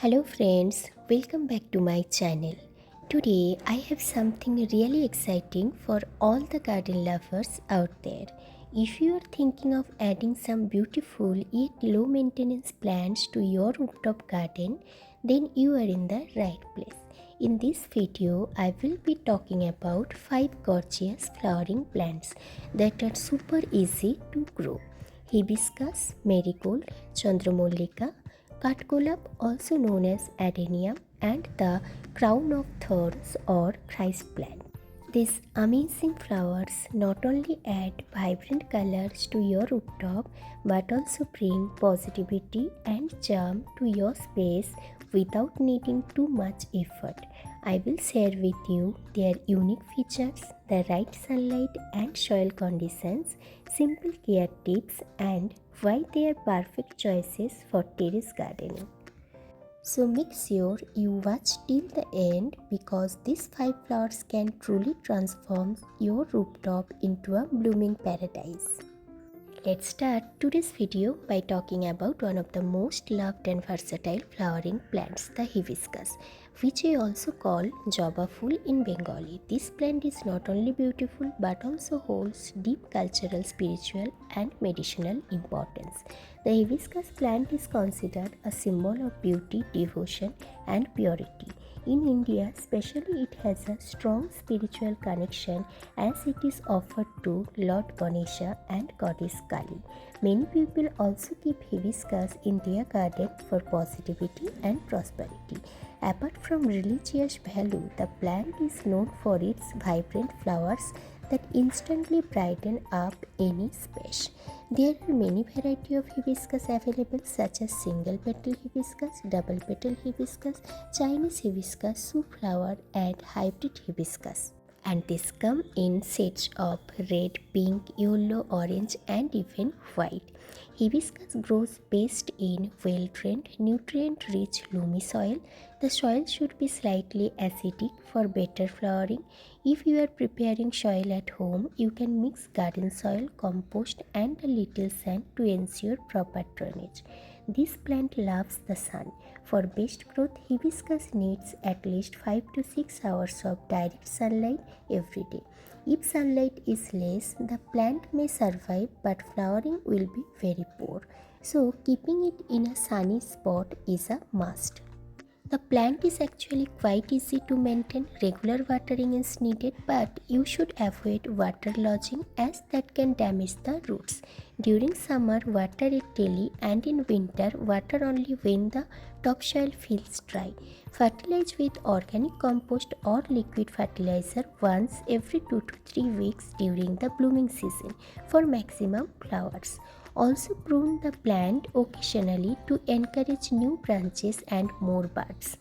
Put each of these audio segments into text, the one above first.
Hello friends, welcome back to my channel. Today I have something really exciting for all the garden lovers out there. If you are thinking of adding some beautiful yet low maintenance plants to your rooftop garden, then you are in the right place. In this video, I will be talking about 5 gorgeous flowering plants that are super easy to grow. Hibiscus, Marigold, Chandramulika, Katgolab, also known as Adenium, and the Crown of Thorns or Christ plant. These amazing flowers not only add vibrant colors to your rooftop but also bring positivity and charm to your space without needing too much effort. I will share with you their unique features, the right sunlight and soil conditions, simple care tips, and why they are perfect choices for terrace gardening. So make sure you watch till the end because these 5 flowers can truly transform your rooftop into a blooming paradise. Let's start today's video by talking about one of the most loved and versatile flowering plants, the hibiscus, which I also call Jaba Fool in Bengali. This plant is not only beautiful but also holds deep cultural, spiritual, and medicinal importance. The hibiscus plant is considered a symbol of beauty, devotion, and purity. In India, especially, it has a strong spiritual connection as it is offered to Lord Ganesha and Goddess Kali. Many people also keep hibiscus in their garden for positivity and prosperity. Apart from religious value, the plant is known for its vibrant flowers that instantly brighten up any space. There are many varieties of hibiscus available such as single petal hibiscus, double petal hibiscus, Chinese hibiscus, soup flower, and hybrid hibiscus. And these come in shades of red, pink, yellow, orange, and even white. Hibiscus grows best in well-drained, nutrient-rich loamy soil. The soil should be slightly acidic for better flowering. If you are preparing soil at home, you can mix garden soil, compost, and a little sand to ensure proper drainage. This plant loves the sun. For best growth, hibiscus needs at least 5 to 6 hours of direct sunlight every day. If sunlight is less, the plant may survive but flowering will be very poor. So, keeping it in a sunny spot is a must. The plant is actually quite easy to maintain. Regular watering is needed, but you should avoid water lodging as that can damage the roots. During summer, water it daily, and in winter, water only when the topsoil feels dry. Fertilize with organic compost or liquid fertilizer once every 2 to 3 weeks during the blooming season for maximum flowers. Also prune the plant occasionally to encourage new branches and more buds.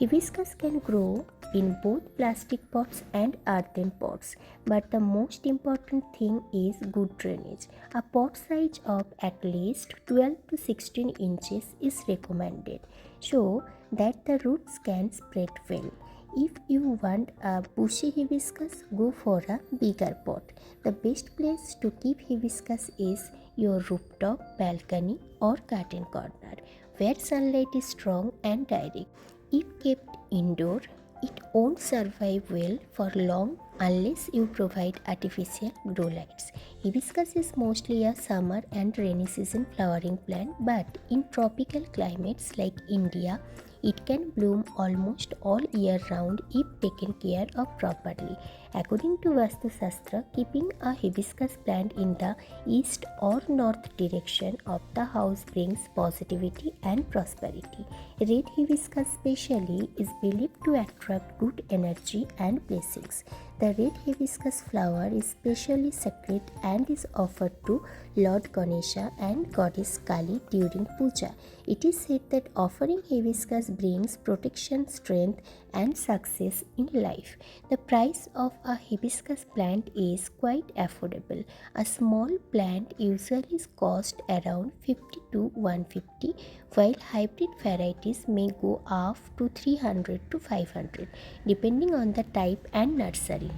Hibiscus can grow in both plastic pots and earthen pots, but the most important thing is good drainage. A pot size of at least 12 to 16 inches is recommended so that the roots can spread well. If you want a bushy hibiscus, go for a bigger pot. The best place to keep hibiscus is your rooftop, balcony, or garden corner where sunlight is strong and direct. If kept indoor, it won't survive well for long unless you provide artificial grow lights. Hibiscus is mostly a summer and rainy season flowering plant, but in tropical climates like India, it can bloom almost all year round if taken care of properly. According to Vastu Shastra, keeping a hibiscus plant in the east or north direction of the house brings positivity and prosperity. Red hibiscus especially is believed to attract good energy and blessings. The red hibiscus flower is specially sacred and is offered to Lord Ganesha and Goddess Kali during puja. It is said that offering hibiscus brings protection, strength, and success in life. The price of a hibiscus plant is quite affordable. A small plant usually costs around 50 to 150, while hybrid varieties may go up to 300 to 500 depending on the type and nursery.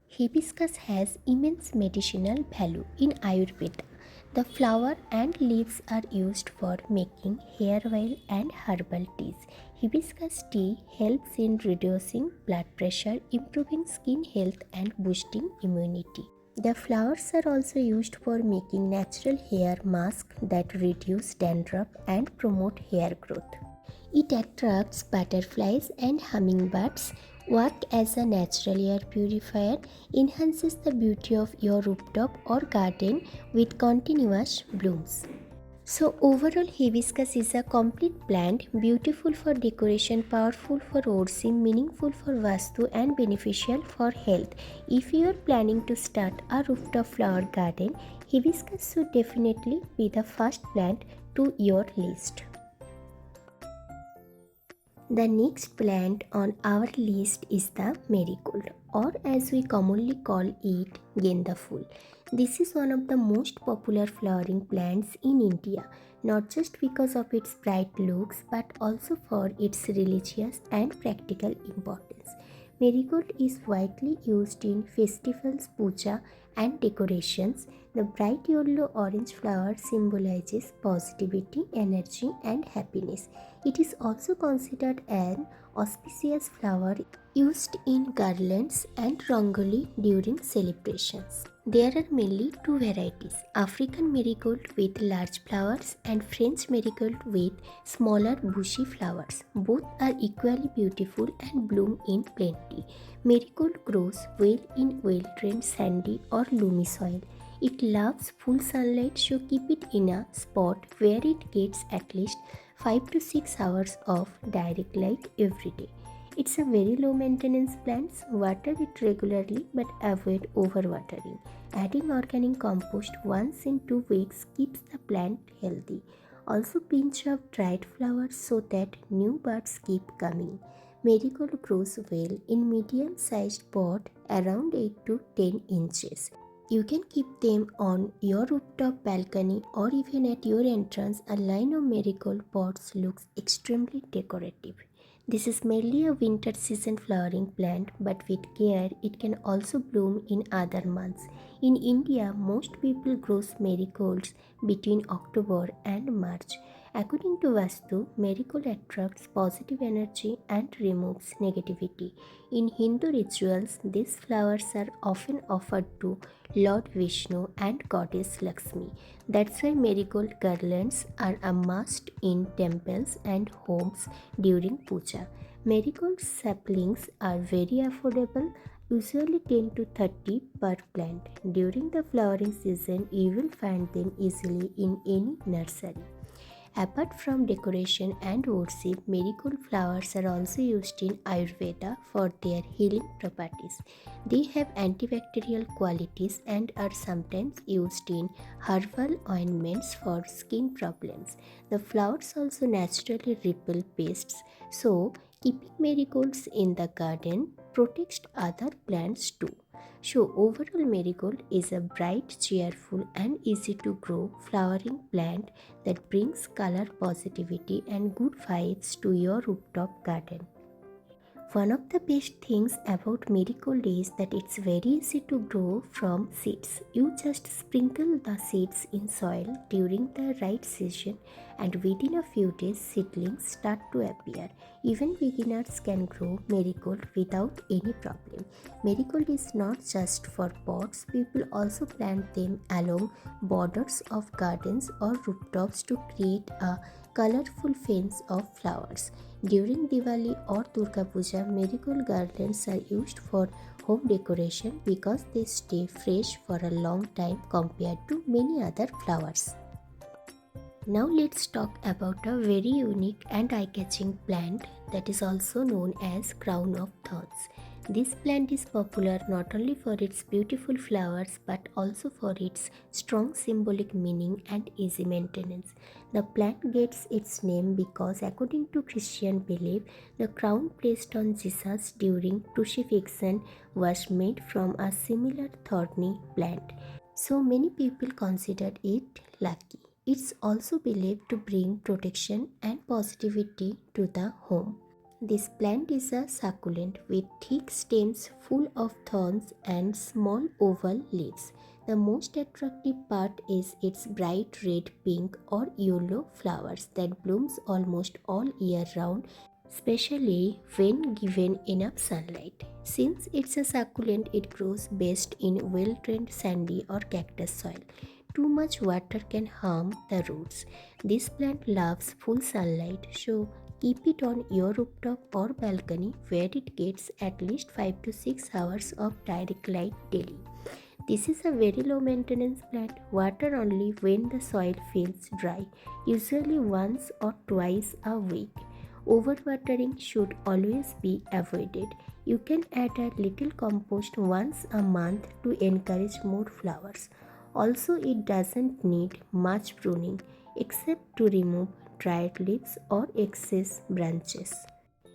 Hibiscus has immense medicinal value in Ayurveda. The flower and leaves are used for making hair oil and herbal teas. Hibiscus tea helps in reducing blood pressure, improving skin health, and boosting immunity. The flowers are also used for making natural hair masks that reduce dandruff and promote hair growth. It attracts butterflies and hummingbirds, work as a natural air purifier, enhances the beauty of your rooftop or garden with continuous blooms. So overall, hibiscus is a complete plant, beautiful for decoration, powerful for worship, meaningful for vastu, and beneficial for health. If you are planning to start a rooftop flower garden, hibiscus should definitely be the first plant to your list. The next plant on our list is the marigold, or as we commonly call it, genda fool. This is one of the most popular flowering plants in India, not just because of its bright looks but also for its religious and practical importance. Marigold is widely used in festivals, puja, and decorations. The bright yellow-orange flower symbolizes positivity, energy, and happiness. It is also considered an auspicious flower used in garlands and rangoli during celebrations. There are mainly two varieties, African marigold with large flowers and French marigold with smaller bushy flowers. Both are equally beautiful and bloom in plenty. Marigold grows well in well-drained sandy or loamy soil. It loves full sunlight, so keep it in a spot where it gets at least 5 to 6 hours of direct light every day. It's a very low maintenance plant. Water it regularly but avoid overwatering. Adding organic compost once in 2 weeks keeps the plant healthy. Also pinch of dried flowers so that new buds keep coming. Marigold grows well in medium sized pot around 8 to 10 inches. You can keep them on your rooftop balcony or even at your entrance. A line of marigold pots looks extremely decorative. This is mainly a winter season flowering plant, but with care it can also bloom in other months. In India, most people grow marigolds between October and March. According to Vastu, marigold attracts positive energy and removes negativity. In Hindu rituals, these flowers are often offered to Lord Vishnu and Goddess Lakshmi. That's why marigold garlands are a must in temples and homes during puja. Marigold saplings are very affordable, usually 10 to 30 per plant. During the flowering season, you will find them easily in any nursery. Apart from decoration and worship, marigold flowers are also used in Ayurveda for their healing properties. They have antibacterial qualities and are sometimes used in herbal ointments for skin problems. The flowers also naturally repel pests, so keeping marigolds in the garden protects other plants too. So overall, marigold is a bright, cheerful and easy to grow flowering plant that brings color, positivity and good vibes to your rooftop garden. One of the best things about marigold is that it's very easy to grow from seeds. You just sprinkle the seeds in soil during the right season and within a few days seedlings start to appear. Even beginners can grow marigold without any problem. Marigold is not just for pots, people also plant them along borders of gardens or rooftops to create a colorful fence of flowers. During Diwali or Durga Puja, marigold garlands are used for home decoration because they stay fresh for a long time compared to many other flowers. Now let's talk about a very unique and eye-catching plant that is also known as crown of thorns. This plant is popular not only for its beautiful flowers but also for its strong symbolic meaning and easy maintenance. The plant gets its name because, according to Christian belief, the crown placed on Jesus during crucifixion was made from a similar thorny plant. So many people consider it lucky. It's also believed to bring protection and positivity to the home. This plant is a succulent with thick stems full of thorns and small oval leaves. The most attractive part is its bright red, pink or yellow flowers that blooms almost all year round, especially when given enough sunlight. Since it's a succulent, it grows best in well-drained sandy or cactus soil. Too much water can harm the roots. This plant loves full sunlight, so keep it on your rooftop or balcony where it gets at least 5 to 6 hours of direct light daily. This is a very low maintenance plant. Water only when the soil feels dry, usually once or twice a week. Overwatering should always be avoided. You can add a little compost once a month to encourage more flowers. Also, it doesn't need much pruning except to remove dried leaves or excess branches.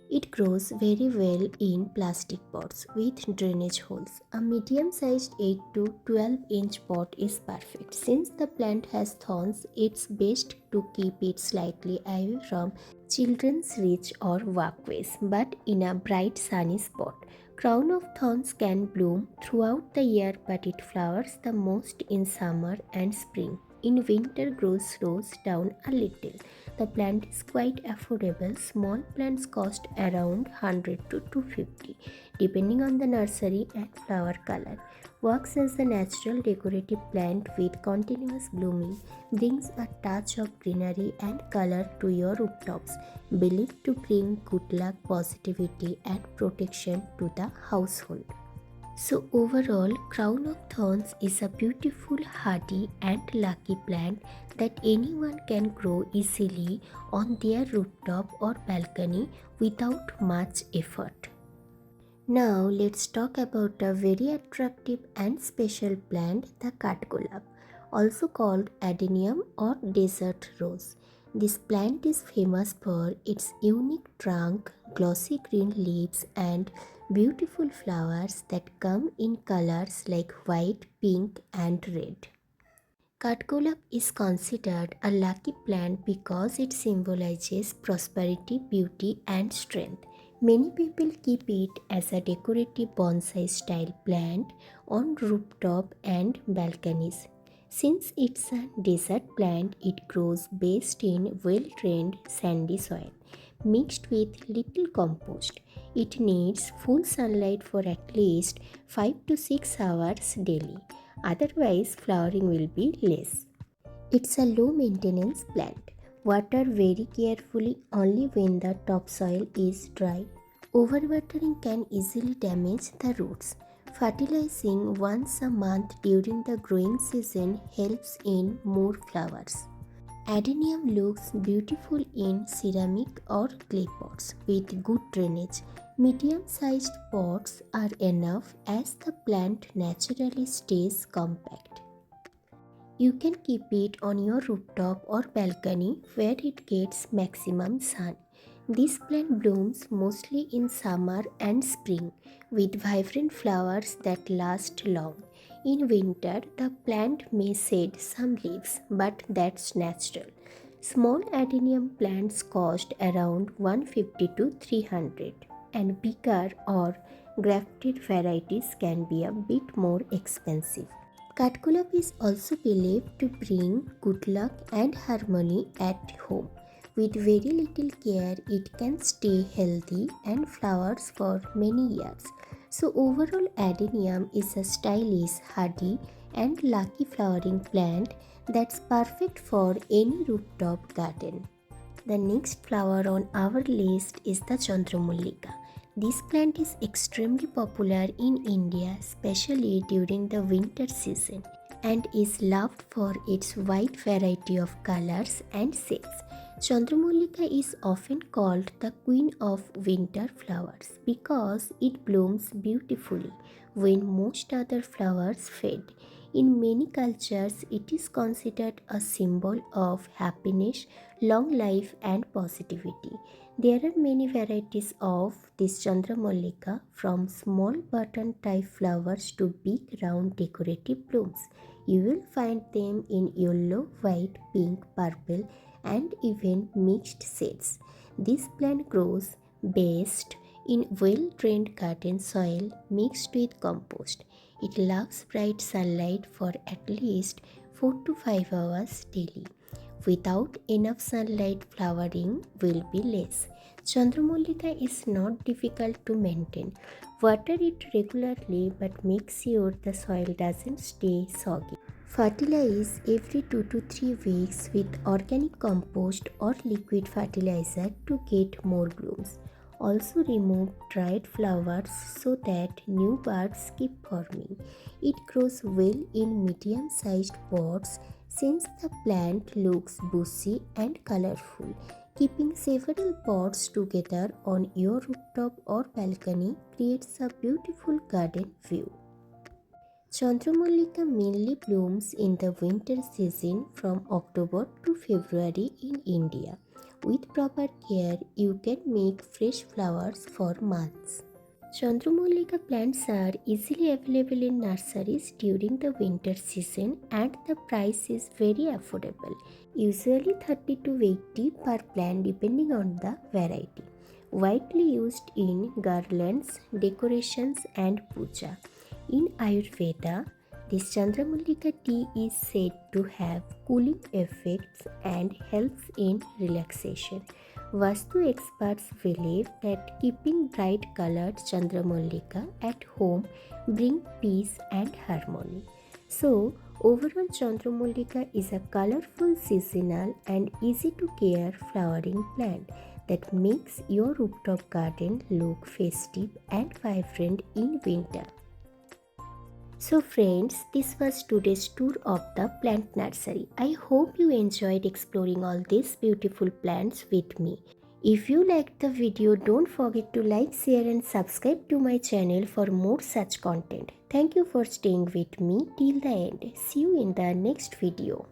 It grows very well in plastic pots with drainage holes. A medium-sized 8 to 12-inch pot is perfect. Since the plant has thorns, it's best to keep it slightly away from children's reach or walkways, but in a bright sunny spot. Crown of Thorns can bloom throughout the year, but it flowers the most in summer and spring. In winter, slows down a little. The plant is quite affordable. Small plants cost around 100 to 250 depending on the nursery and flower color. Works as a natural decorative plant with continuous blooming, brings a touch of greenery and color to your rooftops, believed to bring good luck, positivity and protection to the household. So overall, Crown of Thorns is a beautiful, hardy and lucky plant that anyone can grow easily on their rooftop or balcony without much effort. Now let's talk about a very attractive and special plant, the Kathgolab, also called Adenium or desert rose. This plant is famous for its unique trunk, glossy green leaves and beautiful flowers that come in colors like white, pink and red. Kathgolab is considered a lucky plant because it symbolizes prosperity, beauty and strength. Many people keep it as a decorative bonsai style plant on rooftop and balconies. Since it's a desert plant, it grows best in well-drained sandy soil mixed with little compost. It needs full sunlight for at least 5 to 6 hours daily. Otherwise, flowering will be less. It's a low maintenance plant. Water very carefully only when the topsoil is dry. Overwatering can easily damage the roots. Fertilizing once a month during the growing season helps in more flowers. Adenium looks beautiful in ceramic or clay pots with good drainage. Medium-sized pots are enough as the plant naturally stays compact. You can keep it on your rooftop or balcony where it gets maximum sun. This plant blooms mostly in summer and spring with vibrant flowers that last long. In winter, the plant may shed some leaves, but that's natural. Small adenium plants cost around 150 to 300, and bigger or grafted varieties can be a bit more expensive. Kathgolab is also believed to bring good luck and harmony at home. With very little care, it can stay healthy and flowers for many years. So overall, Adenium is a stylish, hardy and lucky flowering plant that's perfect for any rooftop garden. The next flower on our list is the Chandramulika. This plant is extremely popular in India, especially during the winter season, and is loved for its wide variety of colors and shapes. Chandramulika is often called the Queen of Winter flowers because it blooms beautifully when most other flowers fade. In many cultures, it is considered a symbol of happiness, long life, and positivity. There are many varieties of this Chandramallika, from small button type flowers to big round decorative blooms. You will find them in yellow, white, pink, purple, and even mixed shades. This plant grows best in well-drained garden soil mixed with compost. It loves bright sunlight for at least 4 to 5 hours daily. Without enough sunlight, flowering will be less. Chandramulika is not difficult to maintain. Water it regularly but make sure the soil doesn't stay soggy. Fertilize every 2 to 3 weeks with organic compost or liquid fertilizer to get more blooms. Also remove dried flowers so that new buds keep forming. It grows well in medium-sized pots since the plant looks bushy and colorful. Keeping several pots together on your rooftop or balcony creates a beautiful garden view. Chandramulika mainly blooms in the winter season from October to February in India. With proper care, you can make fresh flowers for months. Chandramulika plants are easily available in nurseries during the winter season and the price is very affordable, usually 30 to 80 per plant depending on the variety. Widely used in garlands, decorations and puja. In Ayurveda, this Chandramallika tea is said to have cooling effects and helps in relaxation. Vastu experts believe that keeping bright colored Chandramallika at home bring peace and harmony. So, overall Chandramallika is a colorful, seasonal and easy to care flowering plant that makes your rooftop garden look festive and vibrant in winter. So friends, this was today's tour of the plant nursery. I hope you enjoyed exploring all these beautiful plants with me. If you liked the video, don't forget to like, share and subscribe to my channel for more such content. Thank you for staying with me till the end. See you in the next video.